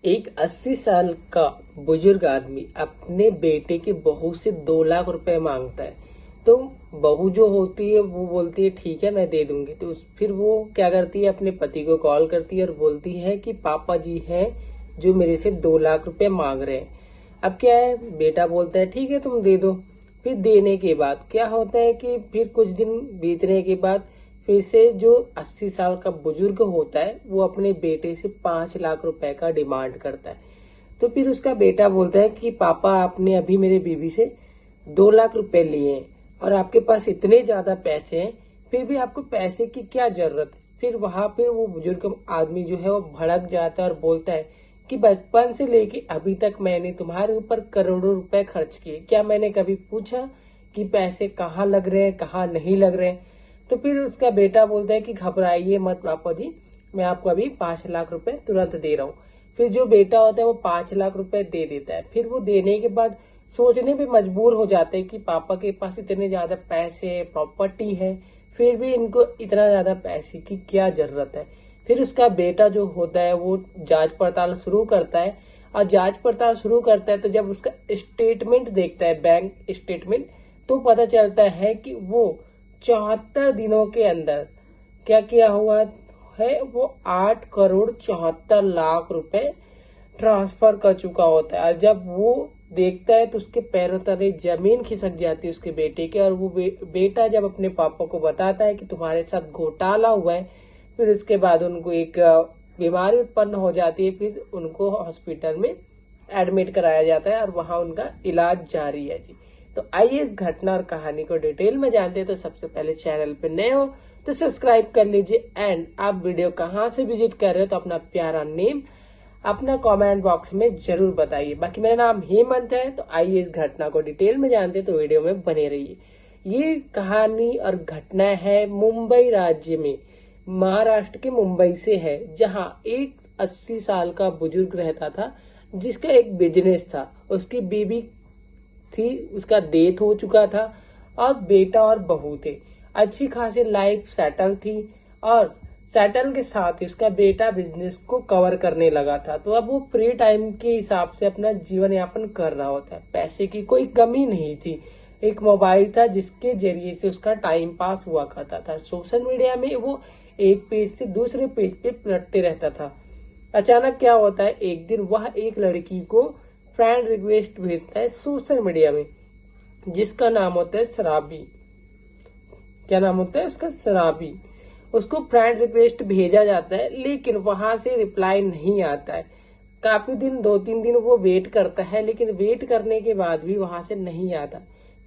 एक 80 साल का बुजुर्ग आदमी अपने बेटे की बहू से 2 लाख रुपए मांगता है। तो बहू जो होती है वो बोलती है ठीक है मैं दे दूंगी। तो फिर वो क्या करती है, अपने पति को कॉल करती है और बोलती है कि पापा जी हैं जो मेरे से 2 लाख रुपए मांग रहे हैं। अब क्या है, बेटा बोलता है ठीक है तुम दे दो। फिर देने के बाद क्या होता है कि फिर कुछ दिन बीतने के बाद फिर से जो 80 साल का बुजुर्ग होता है वो अपने बेटे से 5 लाख रुपए का डिमांड करता है। तो फिर उसका बेटा बोलता है कि पापा आपने अभी मेरे बीवी से 2 लाख रुपए लिए हैं और आपके पास इतने ज्यादा पैसे हैं, फिर भी आपको पैसे की क्या जरूरत है। फिर वहां पे वो बुजुर्ग आदमी जो है वो भड़क जाता है और बोलता है कि बचपन से लेके अभी तक मैंने तुम्हारे ऊपर करोड़ों रुपए खर्च किए, क्या मैंने कभी पूछा कि पैसे कहाँ लग रहे हैं कहाँ नहीं लग रहे हैं। तो फिर उसका बेटा बोलता है कि घबराइए मत पापा जी, मैं आपको अभी 5 लाख रुपए तुरंत दे रहा हूँ। फिर जो बेटा होता है वो 5 लाख रुपए दे देता है। फिर वो देने के बाद सोचने पे मजबूर हो जाते हैं कि पापा के पास इतने ज्यादा पैसे प्रॉपर्टी है, फिर भी इनको इतना ज्यादा पैसे की क्या जरूरत है। फिर उसका बेटा जो होता है वो जांच पड़ताल शुरू करता है और जांच पड़ताल शुरू करता है तो जब उसका स्टेटमेंट देखता है, बैंक स्टेटमेंट, तो पता चलता है कि वो 74 दिनों के अंदर क्या किया हुआ है, वो 8 करोड़ 74 लाख रुपए ट्रांसफर कर चुका होता है। और जब वो देखता है तो उसके पैरों तले जमीन खिसक जाती है उसके बेटे के। और वो बेटा जब अपने पापा को बताता है कि तुम्हारे साथ घोटाला हुआ है, फिर उसके बाद उनको एक बीमारी उत्पन्न हो जाती है। फिर उनको हॉस्पिटल में एडमिट कराया जाता है और वहां उनका इलाज जारी है जी। तो आइए इस घटना और कहानी को डिटेल में जानते हैं। तो सबसे पहले चैनल पे नए हो तो सब्सक्राइब कर लीजिए एंड आप वीडियो कहाँ से विजिट कर रहे हो तो अपना प्यारा नेम अपना कमेंट बॉक्स में जरूर बताइए। बाकी मेरा नाम हेमंत है। तो आइए इस घटना को डिटेल में जानते हैं, तो वीडियो में बने रहिए। ये कहानी और घटना है मुंबई राज्य में, महाराष्ट्र के मुंबई से है, जहां एक 80 साल का बुजुर्ग रहता था जिसका एक बिजनेस था। उसकी बीवी थी, उसका डेथ हो चुका था और बेटा और बहू थे। अच्छी खासी लाइफ सेटल थी और सेटल के साथ ही उसका बेटा बिजनेस को कवर करने लगा था। तो अब वो फ्री टाइम के हिसाब से अपना जीवन यापन कर रहा होता है। पैसे की कोई कमी नहीं थी। एक मोबाइल था जिसके जरिए से उसका टाइम पास हुआ करता था। सोशल मीडिया में वो एक पेज से दूसरे पेज पे पलटते रहता था। अचानक क्या होता है, एक दिन वह एक लड़की को फ्रेंड रिक्वेस्ट भेजता है सोशल मीडिया में, जिसका नाम होता है शराबी। क्या नाम होता है उसका? शराबी। उसको फ्रेंड रिक्वेस्ट भेजा जाता है लेकिन वहां से रिप्लाई नहीं आता है। काफी दिन, 2-3 दिन वो वेट करता है, लेकिन वेट करने के बाद भी वहां से नहीं आता।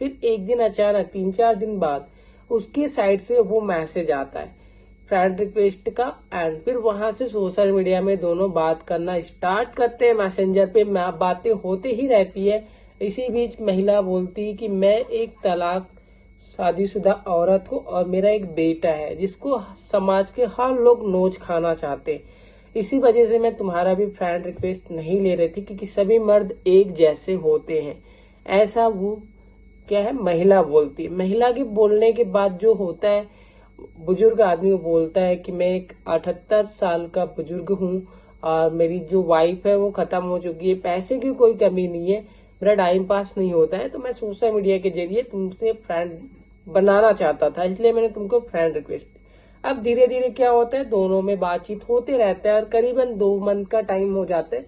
फिर एक दिन अचानक 3-4 दिन बाद उसके साइड से वो मैसेज आता है फ्रेंड रिक्वेस्ट का। एंड फिर वहां से सोशल मीडिया में दोनों बात करना स्टार्ट करते हैं। मैसेंजर पे बातें होते ही रहती है। इसी बीच महिला बोलती है कि मैं एक तलाक शादीशुदा औरत हूँ और मेरा एक बेटा है जिसको समाज के हर लोग नोच खाना चाहते हैं। इसी वजह से मैं तुम्हारा भी फ्रेंड रिक्वेस्ट नहीं ले रही थी, क्योंकि सभी मर्द एक जैसे होते हैं। ऐसा वो क्या है, महिला बोलती है। महिला के बोलने के बाद जो होता है, बुजुर्ग आदमी बोलता है कि मैं एक 78 साल का बुजुर्ग हूँ और मेरी जो वाइफ है वो खत्म हो चुकी है। पैसे की कोई कमी नहीं है, मेरा टाइम पास नहीं होता है, तो मैं सोशल मीडिया के जरिए तुमसे फ्रेंड बनाना चाहता था, इसलिए मैंने तुमको फ्रेंड रिक्वेस्ट। अब धीरे धीरे क्या होता है, दोनों में बातचीत होते रहता है और करीबन 2 मंथ का टाइम हो जाता है।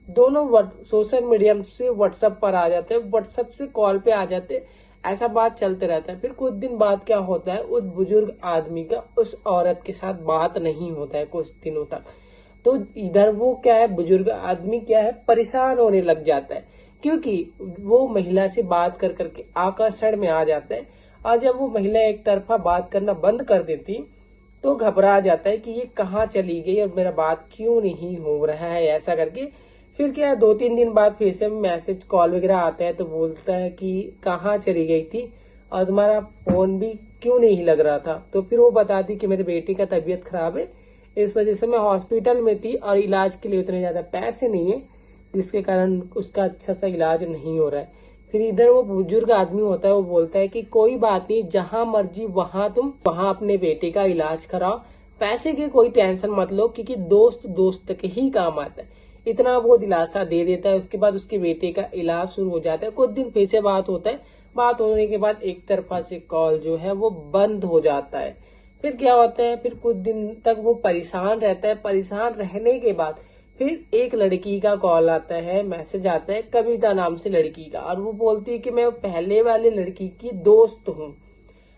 दोनों सोशल मीडिया से व्हाट्सएप पर आ जाते हैं, व्हाट्सएप से कॉल पे आ जाते हैं। ऐसा बात चलते रहता है। फिर कुछ दिन बाद क्या होता है, उस बुजुर्ग आदमी का उस औरत के साथ बात नहीं होता है कुछ दिनों तक। तो इधर वो क्या है, बुजुर्ग आदमी क्या है, परेशान होने लग जाता है, क्योंकि वो महिला से बात कर करके आकर्षण में आ जाता है। और जब वो महिला एक तरफा बात करना बंद कर देती तो घबरा जाता है कि ये कहाँ चली गई और मेरा बात क्यों नहीं हो रहा है, ऐसा करके। फिर क्या है, 2-3 दिन बाद फिर से मैसेज कॉल वगैरह आता है तो बोलता है कि कहाँ चली गई थी और तुम्हारा फोन भी क्यों नहीं लग रहा था। तो फिर वो बताती कि मेरे बेटे का तबीयत खराब है, इस वजह से मैं हॉस्पिटल में थी और इलाज के लिए उतने ज्यादा पैसे नहीं है, जिसके कारण उसका अच्छा सा इलाज नहीं हो रहा है। फिर इधर वो बुजुर्ग आदमी होता है, वो बोलता है कि कोई बात नहीं, जहां मर्जी तुम वहां अपने बेटे का इलाज कराओ, पैसे की कोई टेंशन मत लो, क्योंकि दोस्त दोस्त के ही काम आता है। इतना वो दिलासा दे देता है। उसके बाद उसके बेटे का इलाज शुरू हो जाता है। कुछ दिन फिर से बात होता है। बात होने के बाद एक तरफा से कॉल जो है वो बंद हो जाता है। फिर क्या होता है, फिर कुछ दिन तक वो परेशान रहता है। परेशान रहने के बाद फिर एक लड़की का कॉल आता है, मैसेज आता है, कविता नाम से लड़की का, और वो बोलती है कि मैं पहले वाले लड़की की दोस्त हूँ।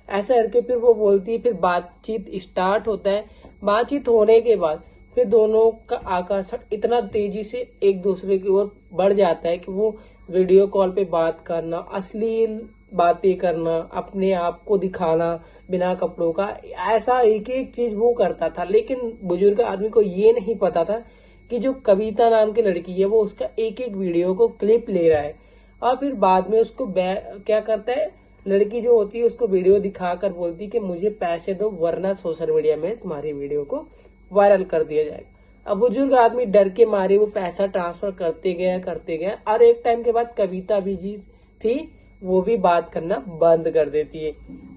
ऐसा करके फिर वो बोलती है। फिर बातचीत स्टार्ट होता है। बातचीत होने के बाद फिर दोनों का आकर्षण इतना तेजी से एक दूसरे की ओर बढ़ जाता है कि वो वीडियो कॉल पे बात करना, अश्लील बातें करना, अपने आप को दिखाना बिना कपड़ों का, ऐसा एक एक चीज वो करता था। लेकिन बुजुर्ग आदमी को ये नहीं पता था कि जो कविता नाम की लड़की है वो उसका एक एक वीडियो को क्लिप ले रहा है। और फिर बाद में उसको क्या करता है, लड़की जो होती है उसको वीडियो दिखाकर बोलती कि मुझे पैसे दो वरना सोशल मीडिया में तुम्हारी वीडियो को वायरल कर दिया जाएगा। अब बुजुर्ग आदमी डर के मारे वो पैसा ट्रांसफर करते गया और एक टाइम के बाद कविता भी जी थी, वो भी बात करना बंद कर देती है।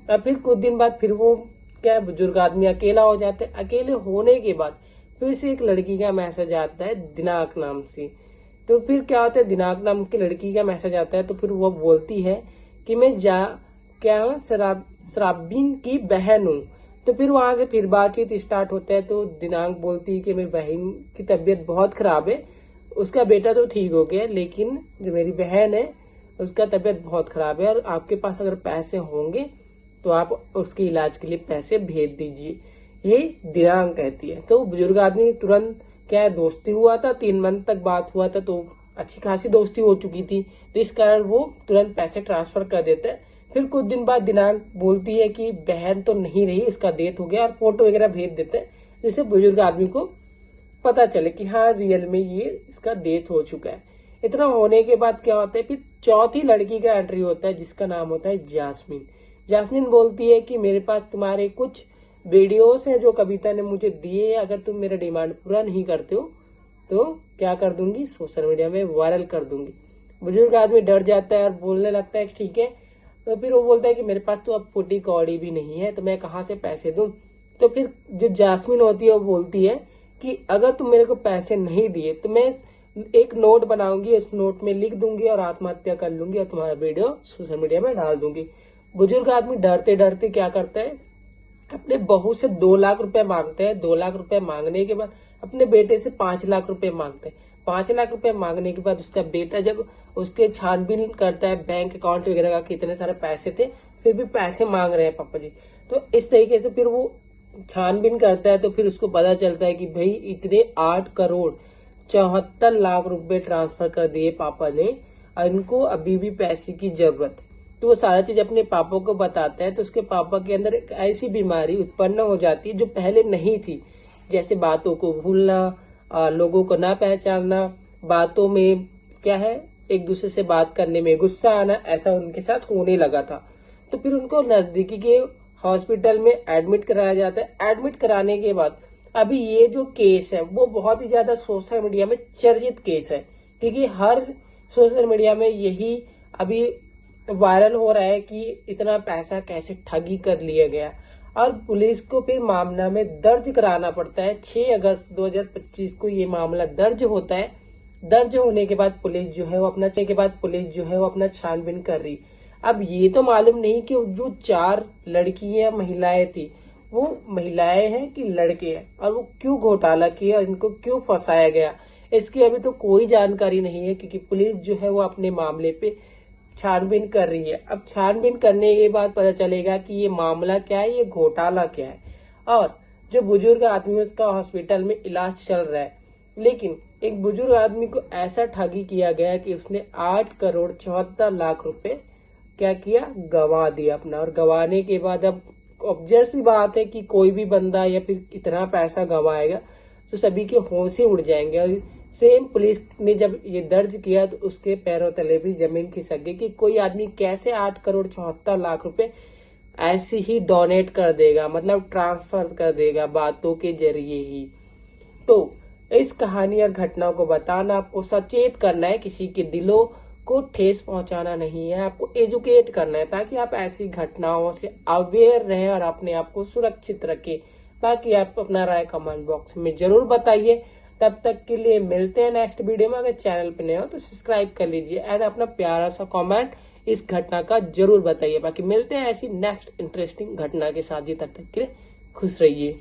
अब फिर कुछ दिन बाद फिर वो क्या, बुजुर्ग आदमी अकेला हो जाते हैं। अकेले होने के बाद फिर से एक लड़की का मैसेज आता है दिनाक नाम से। तो फिर क्या होता है, दिनाक नाम की लड़की का मैसेज आता है। तो फिर वो बोलती है कि मैं शराबिन की बहन हूँ। तो फिर वहां से फिर बातचीत स्टार्ट होता है। तो दिनांक बोलती है कि मेरी बहन की तबीयत बहुत खराब है, उसका बेटा तो ठीक हो गया, लेकिन जो मेरी बहन है उसका तबीयत बहुत खराब है, और आपके पास अगर पैसे होंगे तो आप उसके इलाज के लिए पैसे भेज दीजिए, ये दिनांक कहती है। तो बुजुर्ग आदमी तुरंत, क्या दोस्ती हुआ था, 3 मंथ तक बात हुआ था, तो अच्छी खासी दोस्ती हो चुकी थी, तो इस कारण वो तुरंत पैसे ट्रांसफर कर देते हैं। फिर कुछ दिन बाद दिनांक बोलती है कि बहन तो नहीं रही, इसका डेथ हो गया, और फोटो वगैरह भेज देते हैं, जिससे बुजुर्ग आदमी को पता चले कि हाँ रियल में ये इसका डेथ हो चुका है। इतना होने के बाद क्या होता है, फिर चौथी लड़की का एंट्री होता है जिसका नाम होता है जास्मिन। जास्मिन बोलती है कि मेरे पास तुम्हारे कुछ वीडियोस हैं जो कविता ने मुझे दिए, अगर तुम मेरा डिमांड पूरा नहीं करते हो तो क्या कर दूंगी, सोशल मीडिया में वायरल कर दूंगी। बुजुर्ग आदमी डर जाता है और बोलने लगता है ठीक है। तो फिर वो बोलता है कि मेरे पास तो अब फुटी कौड़ी भी नहीं है, तो मैं कहाँ से पैसे दूं। तो फिर जो जास्मिन होती है वो बोलती है कि अगर तुम मेरे को पैसे नहीं दिए तो मैं एक नोट बनाऊंगी, उस नोट में लिख दूंगी और आत्महत्या कर लूंगी और तुम्हारा वीडियो सोशल मीडिया में डाल दूंगी। बुजुर्ग आदमी डरते डरते क्या करता है, अपने बहू से 2 लाख रुपए मांगते हैं। 2 लाख रुपए मांगने के बाद अपने बेटे से 5 लाख रुपए मांगते हैं। 5 लाख रुपए मांगने के बाद उसका बेटा जब उसके छानबीन करता है बैंक अकाउंट वगैरह का, कितने सारे पैसे थे, फिर भी पैसे मांग रहे हैं पापा जी, तो इस तरीके से फिर वो छानबीन करता है। तो फिर उसको पता चलता है कि भाई इतने 8 करोड़ 74 लाख रुपए ट्रांसफर कर दिए पापा ने, और इनको अभी भी पैसे की जरूरत है। तो वो सारा चीज अपने पापा को बताता है। तो उसके पापा के अंदर एक ऐसी बीमारी उत्पन्न हो जाती है जो पहले नहीं थी, जैसे बातों को भूलना, लोगों को ना पहचानना, बातों में क्या है, एक दूसरे से बात करने में गुस्सा आना, ऐसा उनके साथ होने लगा था। तो फिर उनको नजदीकी के हॉस्पिटल में एडमिट कराया जाता है। एडमिट कराने के बाद अभी ये जो केस है वो बहुत ही ज्यादा सोशल मीडिया में चर्चित केस है, क्योंकि हर सोशल मीडिया में यही अभी वायरल हो रहा है कि इतना पैसा कैसे ठगी कर लिया गया। और पुलिस को फिर मामला में दर्ज कराना पड़ता है। 6 अगस्त 2025 को ये मामला दर्ज होता है। दर्ज होने के बाद पुलिस जो है वो अपना छानबीन कर रही। अब ये तो मालूम नहीं कि जो 4 लड़कियां महिलाएं थी वो महिलाएं हैं कि लड़के हैं, और वो क्यों घोटाला किया और इनको क्यों फंसाया गया, इसकी अभी तो कोई जानकारी नहीं है, क्योंकि पुलिस जो है वो अपने मामले पे छानबीन कर रही है। अब छानबीन करने के बाद पता चलेगा कि ये मामला क्या है, ये घोटाला क्या है। और जो बुजुर्ग आदमी उसका हॉस्पिटल में इलाज चल रहा है, लेकिन एक बुजुर्ग आदमी को ऐसा ठगी किया गया कि उसने 8 करोड़ 74 लाख रुपए क्या किया, गंवा दिया अपना। और गंवाने के बाद अब ऑब्वियस सी बात है कि कोई भी बंदा या फिर इतना पैसा गंवाएगा तो सभी के होश ही उड़ जाएंगे। और सेम पुलिस ने जब ये दर्ज किया तो उसके पैरों तले भी जमीन खिसक गई कि कोई आदमी कैसे 8 करोड़ 74 लाख रुपए ऐसे ही डोनेट कर देगा, मतलब ट्रांसफर कर देगा बातों के जरिए ही। तो इस कहानी और घटना को बताना, आपको सचेत करना है, किसी के दिलों को ठेस पहुंचाना नहीं है, आपको एजुकेट करना है, ताकि आप ऐसी घटनाओं से अवेयर रहें और अपने आप को सुरक्षित रखें। बाकी आप अपना राय कमेंट बॉक्स में जरूर बताइए। तब तक के लिए मिलते हैं नेक्स्ट वीडियो में। अगर चैनल पे नए हो तो सब्सक्राइब कर लीजिए एंड अपना प्यारा सा कमेंट इस घटना का जरूर बताइए। बाकी मिलते हैं ऐसी नेक्स्ट इंटरेस्टिंग घटना के साथ ही, तब तक के लिए खुश रहिए।